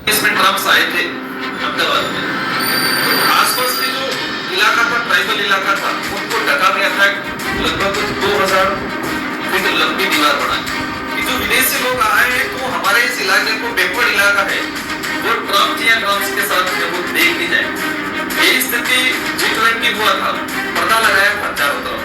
इसमें ट्रम्प्स आए थे अहमदाबाद में, तो आसपास के जो इलाका था, ट्राइबल इलाका था, उनको ढका गया था लगभग 2000 फीट लंबी दीवार बनाई कि जो विदेशी लोग आए हैं तो हमारे इस इलाके को बैकवर्ड इलाका है, वो ट्रम्प या ट्रम्प्स के साथ वो देख ही जाए। यही स्थिति G20 हुआ था, पर्दा लगाया था चारों तरफ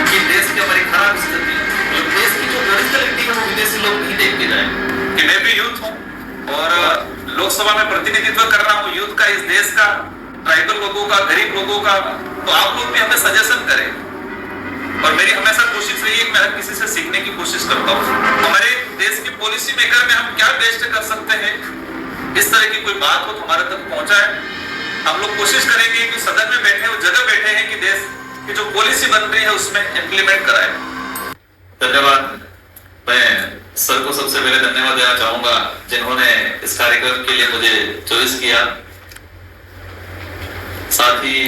कि देश की हमारी खराब स्थिति है, देश की जो ओरिजिनलिटी है वो विदेशी लोग नहीं देख के जाए। कि मैं भी यूथ हूँ और लोकसभा में प्रतिनिधित्व कर रहा हूँ यूथ का, इस देश का, ट्राइबल लोगों का, गरीब लोगों का, तो आप लोग भी हमें सजेशन करें। और मेरी हमेशा कोशिश रही है, मैं हर किसी से सीखने की कोशिश करता हूँ। हमारे देश की पॉलिसी मेकर में हम क्या बेस्ट कर सकते हैं, इस तरह की कोई बात हो तो हमारे तक पहुंचाए। हम लोग कोशिश करेंगे कि सदन में बैठे, उस जगह बैठे हैं कि देश की जो पॉलिसी बन रही है उसमें इंप्लीमेंट कराए। धन्यवाद। मैं सर को सबसे पहले धन्यवाद देना चाहूंगा जिन्होंने इस कार्यक्रम के लिए मुझे चॉइस किया। साथ ही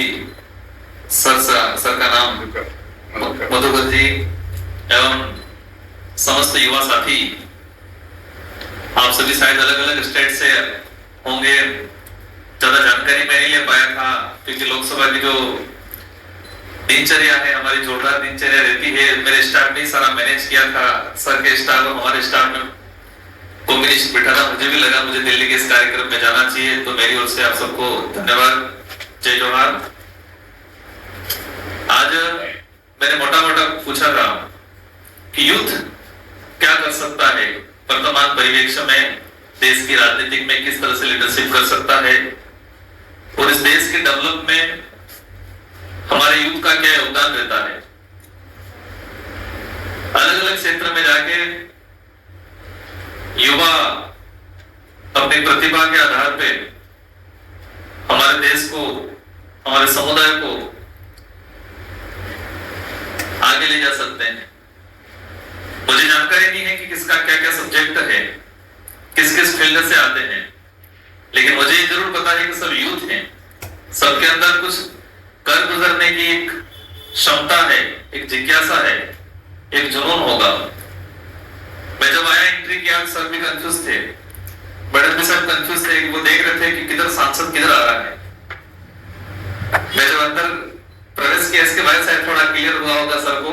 सर का नाम मधुकर जी एवं समस्त युवा साथी, आप सभी शायद अलग अलग स्टेट से होंगे, ज्यादा जानकारी मैं नहीं ले पाया था क्योंकि लोकसभा की जो दिनचर्या है हमारी जोरदार दिनचर्या रहती है। मेरे स्टाफ ने सारा मैनेज किया था, सर के स्टाफ और हमारे स्टाफ में कॉम्बिनेशन बैठा था। मुझे भी लगा मुझे दिल्ली के इस कार्यक्रम में जाना चाहिए, तो मेरी ओर से आप सबको धन्यवाद, जय जोहार। आज मैंने मोटा मोटा पूछा था कि यूथ क्या कर सकता है, वर्तमान परिवेश में देश की राजनीति में किस तरह से लीडरशिप कर सकता है और इस देश के डेवलप में हमारे यूथ का क्या योगदान रहता है। अलग अलग क्षेत्र में जाके युवा अपनी प्रतिभा के आधार पे हमारे देश को, हमारे समुदाय को आगे ले जा सकते हैं। मुझे जानकारी नहीं है कि किसका क्या क्या सब्जेक्ट है, किस किस फील्ड से आते हैं, लेकिन मुझे ये जरूर पता है कि सब यूथ हैं, सबके अंदर कुछ कर गुजरने की एक क्षमता है, एक जिज्ञासा है, एक जुनून होगा। मैं जब आया एंट्री किया, सर भी कंफ्यूज थे, मैडम भी सब कंफ्यूज थे, वो देख रहे थे कि किधर सांसद किधर आ रहा है। मैं जब अंदर प्रवेश किया, इसके बाद शायद थोड़ा क्लियर हुआ होगा सर को।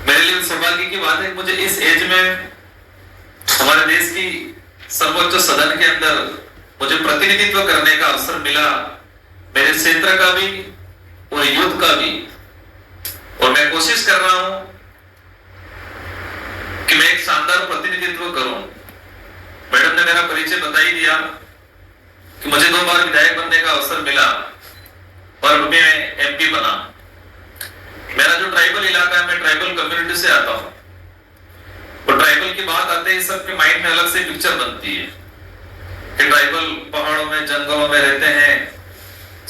मेरे लिए सौभाग्य की बात है, मुझे इस एज में हमारे देश की सर्वोच्च सदन के अंदर मुझे प्रतिनिधित्व करने का अवसर मिला, मेरे क्षेत्र का भी और यूथ का भी। और मैं कोशिश कर रहा हूं कि मैं एक शानदार प्रतिनिधित्व करूं। मैडम ने मेरा परिचय बता ही दिया कि मुझे 2 बार विधायक बनने का अवसर मिला और मैं MP बना। मेरा जो ट्राइबल इलाका है, मैं ट्राइबल कम्युनिटी से आता हूं, और ट्राइबल की बात आते ही सबके माइंड में अलग से पिक्चर बनती है कि ट्राइबल पहाड़ों में, जंगलों में रहते हैं,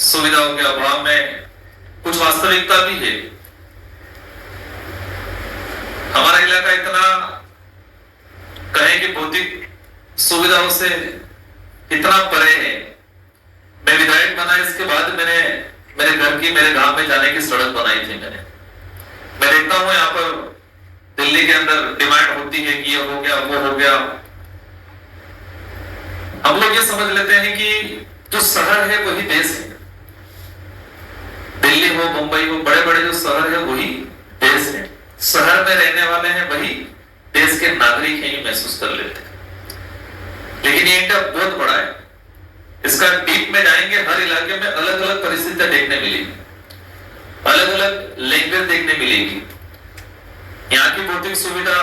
सुविधाओं के अभाव में। कुछ वास्तविकता भी है। हमारा इलाका इतना कहें कि भौतिक सुविधाओं से इतना परे है। मैं विधायक बना, इसके बाद मैंने मेरे घर की, मेरे गांव में जाने की सड़क बनाई थी। मैं देखता हूं यहाँ पर दिल्ली के अंदर डिमांड होती है कि ये हो गया, वो हो गया। हम लोग ये समझ लेते हैं कि जो शहर है वही देश है। दिल्ली हो, मुंबई हो, बड़े बड़े जो शहर है वही देश है। शहर में रहने वाले हैं वही देश के नागरिक हैं, ये महसूस कर लेते हैं। लेकिन ये इंडिया बहुत बड़ा है, इसका डीप में जाएंगे, हर इलाके में अलग अलग परिस्थितियां देखने मिलेगी, अलग अलग लैंग्वेज देखने मिलेगी। यहाँ की भौतिक सुविधा,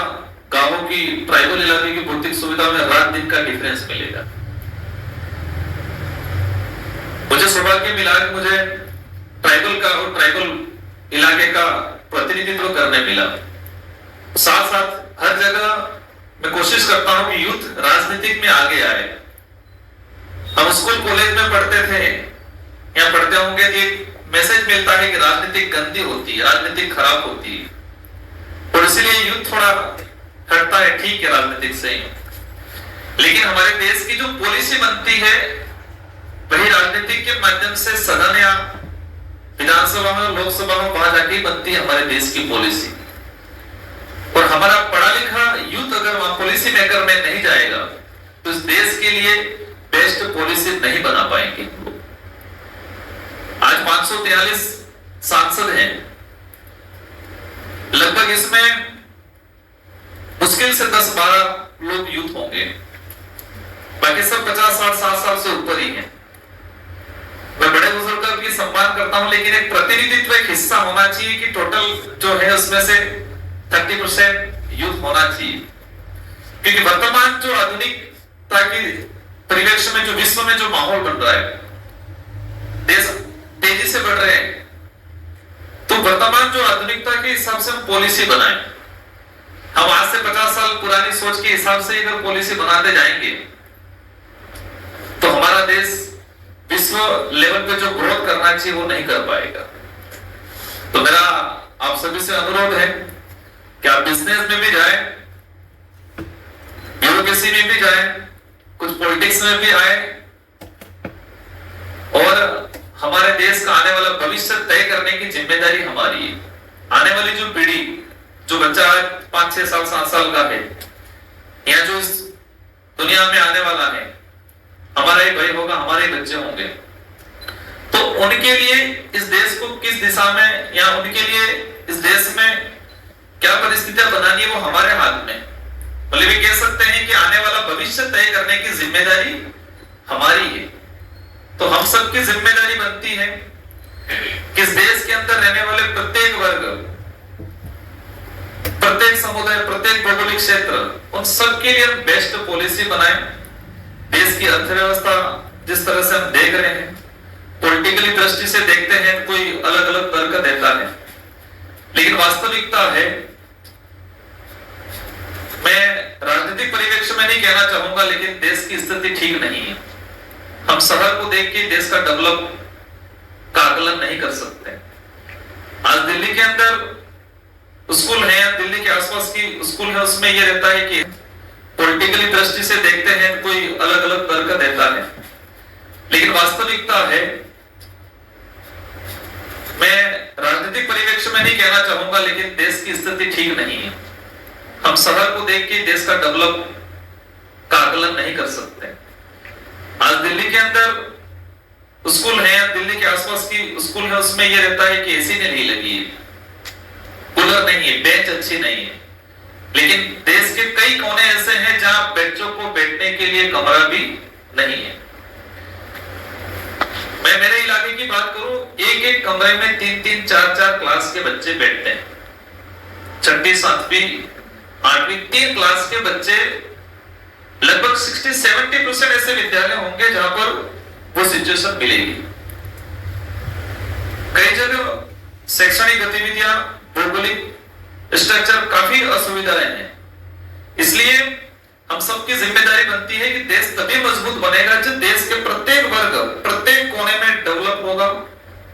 गांवों की, ट्राइबल इलाके की भौतिक सुविधा में रात दिन का डिफरेंस मिलेगा। मुझे सौभाग्य मिला कि मुझे ट्राइबल का और ट्राइबल इलाके का प्रतिनिधित्व करने मिला। साथ साथ हर जगह मैं कोशिश करता हूं कि यूथ राजनीतिक में आगे आए। हम स्कूल कॉलेज में पढ़ते थे या पढ़ते होंगे कि एक मैसेज मिलता है कि राजनीति गंदी होती है, राजनीति खराब होती है, और इसलिए यूथ थोड़ा हटता है, ठीक है राजनीतिक से ही। लेकिन हमारे देश की जो पॉलिसी बनती है वही राजनीतिक के माध्यम से सदन या विधानसभा में, लोकसभा में वहां जाके बनती है हमारे देश की पॉलिसी। और हमारा पढ़ा लिखा यूथ अगर वहां पॉलिसी मेकर में नहीं जाएगा तो इस देश के लिए बेस्ट पॉलिसी नहीं बना पाएंगे। आज 543 सांसद हैं, लगभग इसमें मुश्किल से 10-12 लोग यूथ होंगे, बाकी सब 50-60 साल से ऊपर ही हैं। मैं बड़े बुजुर्ग का भी सम्मान करता हूं, लेकिन एक प्रतिनिधित्व, एक हिस्सा होना चाहिए कि टोटल जो है उसमें से 30% यूथ होना चाहिए, क्योंकि वर्तमान जो आधुनिकता की परिवेश में, जो विश्व में जो माहौल बन रहा है, देश तेजी से बढ़ रहे हैं, तो वर्तमान जो आधुनिकता के हिसाब से हम पॉलिसी बनाएं। हम आज से 50 साल पुरानी सोच के हिसाब से अगर पॉलिसी बनाते जाएंगे तो हमारा देश विश्व लेवल पे जो ग्रोथ करना चाहिए वो नहीं कर पाएगा। तो मेरा आप सभी से अनुरोध है कि आप बिजनेस में भी जाएं, ब्यूरोक्रेसी में भी जाएं, कुछ पॉलिटिक्स में भी आए, और हमारे देश का आने वाला भविष्य तय करने की जिम्मेदारी हमारी है। आने वाली जो पीढ़ी, जो बच्चा 5-6 साल 7 साल का है, या जो इस दुनिया में आने वाला है, हमारा ही भाई होगा, हमारे ही बच्चे होंगे, तो उनके लिए इस देश को किस दिशा में, या उनके लिए इस देश में क्या परिस्थितियां बनानी है, वो हमारे हाथ में। मतलब ये कह सकते हैं कि आने वाला भविष्य तय करने की जिम्मेदारी हमारी है। तो हम सबकी जिम्मेदारी बनती है कि इस देश के अंदर रहने वाले प्रत्येक वर्ग, प्रत्येक समुदाय, प्रत्येक भौगोलिक क्षेत्र, उन सबके लिए हम बेस्ट पॉलिसी बनाएं। देश की अर्थव्यवस्था जिस तरह से हम देख रहे हैं, पॉलिटिकली दृष्टि से देखते हैं, कोई अलग अलग तर्क देता है, लेकिन वास्तविकता है, मैं राजनीतिक परिवेश में नहीं कहना चाहूंगा, लेकिन देश की स्थिति ठीक नहीं है। हम शहर को देख के देश का डेवलप का आकलन नहीं कर सकते। आज दिल्ली के अंदर स्कूल है, दिल्ली के आसपास की स्कूल है, उसमें यह रहता है कि पॉलिटिकली दृष्टि से देखते हैं, कोई अलग अलग तर्क देता है, लेकिन वास्तविकता है, मैं राजनीतिक परिवेश में नहीं कहना चाहूंगा, लेकिन देश की स्थिति ठीक नहीं है। हम शहर को देख के देश का डेवलप का आकलन नहीं कर सकते। आज दिल्ली के अंदर स्कूल है, दिल्ली के आसपास की स्कूल है, उसमें यह रहता है कि एसी नहीं लगी है, कूलर नहीं है, बेंच अच्छी नहीं है, लेकिन देश के कई कोने ऐसे हैं जहां बच्चों को बैठने के लिए कमरा भी नहीं है। मैं मेरे इलाके की बात करूं, एक कमरे में 3-3, 4-4 क्लास के बच्चे बैठते हैं। 6वीं, 7वीं, 8वीं 3 क्लास के बच्चे, लगभग 60-70% ऐसे विद्यालय होंगे जहां पर वो सिचुएशन मिलेगी। कई जगह शैक्षणिक गतिविधियां, भौगोलिक स्ट्रक्चर काफी असुविधाएं हैं। इसलिए हम सबकी जिम्मेदारी बनती है कि देश तभी मजबूत बनेगा जब देश के प्रत्येक वर्ग, प्रत्येक कोने में डेवलप होगा,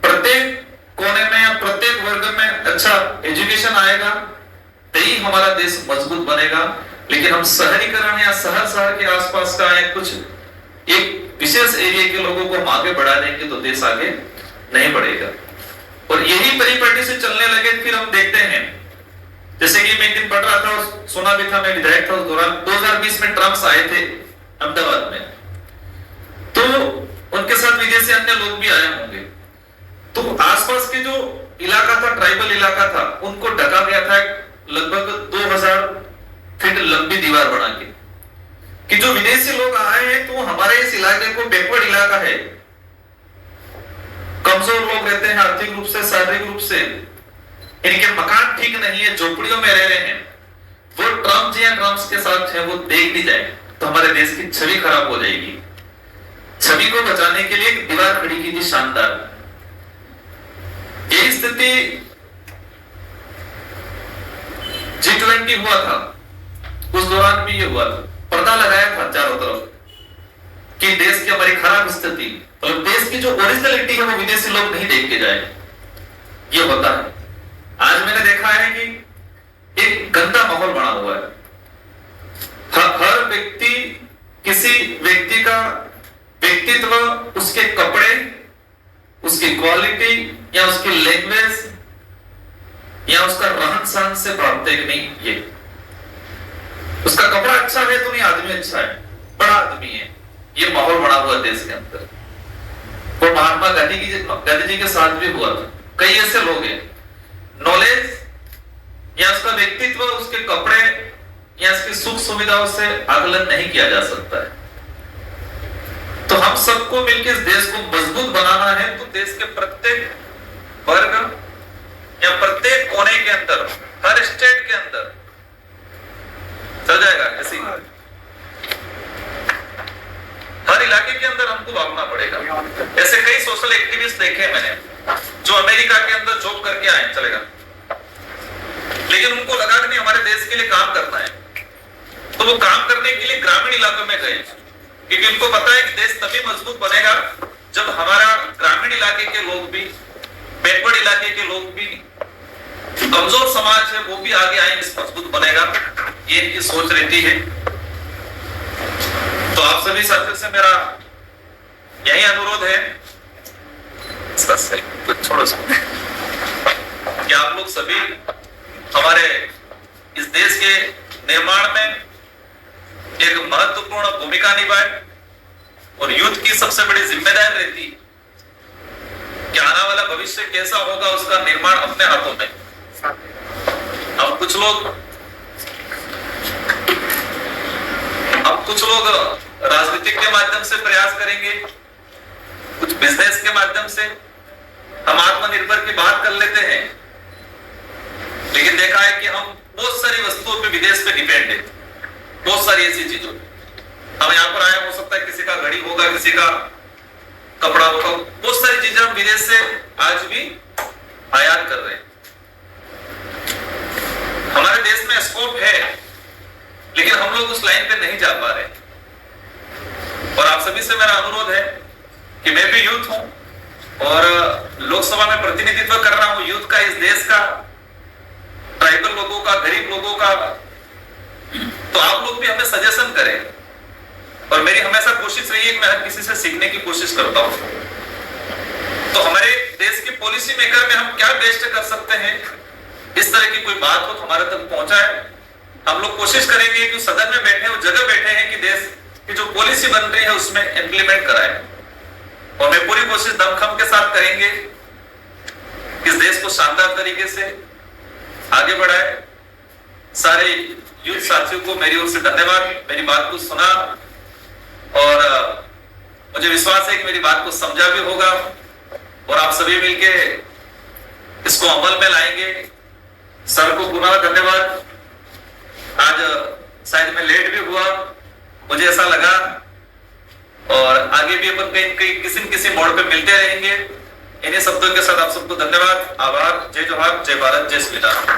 प्रत्येक कोने में या प्रत्येक वर्ग में अच्छा एजुकेशन आएगा, तभी हमारा देश मजबूत बनेगा। लेकिन हम शहरीकरण या शहर के आसपास का या कुछ एक विशेष एरिया के लोगों को हम आगे बढ़ा देंगे तो देश आगे नहीं बढ़ेगा। और यही परिपाटी से चलने लगे, फिर हम देखते हैं, जैसे कि मैं एक दिन पढ़ रहा था और सुना भी था, मैं विधायक था उस दौरान, 2020 में ट्रम्प आए थे अहमदाबाद में, तो उनके साथ विदेशी अन्य लोग भी आए होंगे, तो आसपास के जो इलाका था, ट्राइबल इलाका था, उनको ढका गया था लगभग 2000 फीट लंबी दीवार बना के, कि जो विदेशी लोग आए हैं तो हमारे इस इलाके को बैकवर्ड इलाका है, कमजोर लोग रहते हैं आर्थिक रूप से, शारीरिक रूप से, इनके मकान ठीक नहीं है, झोपड़ियों में रह रहे हैं, वो ट्रम्प जी या ट्रम्प के साथ है, वो देख ली जाए तो हमारे देश की छवि खराब हो जाएगी। छवि को बचाने के लिए एक दीवार खड़ी की थी शानदार। यही स्थिति G20 हुआ था, उस दौरान भी ये हुआ था, पर्दा लगाया था चारों तरफ कि देश की हमारी खराब स्थिति, मतलब देश की जो ओरिजिनलिटी है वो विदेशी लोग नहीं देख के जाए, ये होता है। आज मैंने देखा है कि एक गंदा माहौल बना हुआ है, हर व्यक्ति, किसी व्यक्ति का व्यक्तित्व, उसके कपड़े, उसकी क्वालिटी या उसकी लैंग्वेज या उसका रहन सहन से प्राप्त है कि नहीं, ये उसका कपड़ा अच्छा है तो नहीं आदमी अच्छा है, बड़ा हुआ देश के अंदर, और महात्मा गांधी जी के साथ भी हुआ था। कई ऐसे लोग हैं, नॉलेज या उसका व्यक्तित्व, उसके कपड़े या उसकी सुख सुविधाओं से आकलन नहीं किया जा सकता है। तो हम सबको मिलकर इस देश को मजबूत बनाना है, तो देश के प्रत्येक वर्ग या प्रत्येक कोने के अंदर, हर स्टेट के अंदर चल जाएगा ऐसी, हर इलाके के अंदर हमको भागना पड़ेगा। ऐसे कई सोशल एक्टिविस्ट देखे मैंने जो अमेरिका के अंदर जॉब करके आए, चलेगा, लेकिन उनको लगा कि नहीं हमारे देश के लिए काम करना है, तो वो काम करने के लिए ग्रामीण इलाकों में गए, क्योंकि उनको पता है कि देश तभी मजबूत बनेगा जब हमारा ग्रामीण इलाके के लोग भी, बैकवर्ड इलाके के लोग भी, कमजोर समाज है वो भी आगे आएंगे, मजबूत बनेगा। ये इनकी सोच रहती है। तो आप सभी साथियों से मेरा यही अनुरोध है, कुछ छोड़ो कि आप लोग सभी हमारे इस देश के निर्माण में एक महत्वपूर्ण भूमिका निभाए, और यूथ की सबसे बड़ी जिम्मेदारी रहती कि आने वाला भविष्य कैसा होगा उसका निर्माण अपने हाथों में। अब कुछ लोग राजनीतिक के माध्यम से प्रयास करेंगे, कुछ बिजनेस के माध्यम से। हम आत्मनिर्भर की बात कर लेते हैं, लेकिन देखा है कि हम बहुत सारी वस्तुओं पे विदेश पे डिपेंड है, बहुत सारी ऐसी चीजों। हम यहाँ पर आए, हो सकता है किसी का घड़ी होगा, किसी का कपड़ा होगा, बहुत सारी चीजें हम विदेश से आज भी आयात कर रहे हैं। हमारे देश में स्कोप है, लेकिन हम लोग उस लाइन पे नहीं जा पा रहे। और आप सभी से मेरा अनुरोध है कि मैं भी यूथ हूं और लोकसभा में प्रतिनिधित्व कर रहा हूं यूथ का, इस देश का, ट्राइबल लोगों का, गरीब लोगों का। तो आप लोग भी हमें सजेशन करें, और मेरी हमेशा कोशिश रही है कि मैं हर किसी से सीखने की कोशिश करता हूं। तो हमारे देश के पॉलिसी मेकर में हम क्या बेस्ट कर सकते हैं, इस तरह की कोई बात हो तो हमारे तक पहुंचाए। हम लोग कोशिश करेंगे कि सदन में बैठे, उस जगह बैठे हैं कि देश की जो पॉलिसी बन रही है उसमें इंप्लीमेंट कराए, और मैं पूरी कोशिश दमखम के साथ करेंगे इस देश को शानदार तरीके से आगे बढ़ाए। सारे यूथ साथियों को मेरी ओर से धन्यवाद, मेरी बात को सुना, और मुझे विश्वास है कि मेरी बात को समझा भी होगा, और आप सभी मिलके इसको अमल में लाएंगे। सर को पुनः धन्यवाद। आज शायद मैं लेट भी हुआ, मुझे ऐसा लगा, और आगे भी अपन कहीं किसी न किसी मोड़ पे मिलते रहेंगे। इन्हीं शब्दों के साथ आप सबको धन्यवाद, आभार, जय जोहार, जय भारत, जय श्री राम।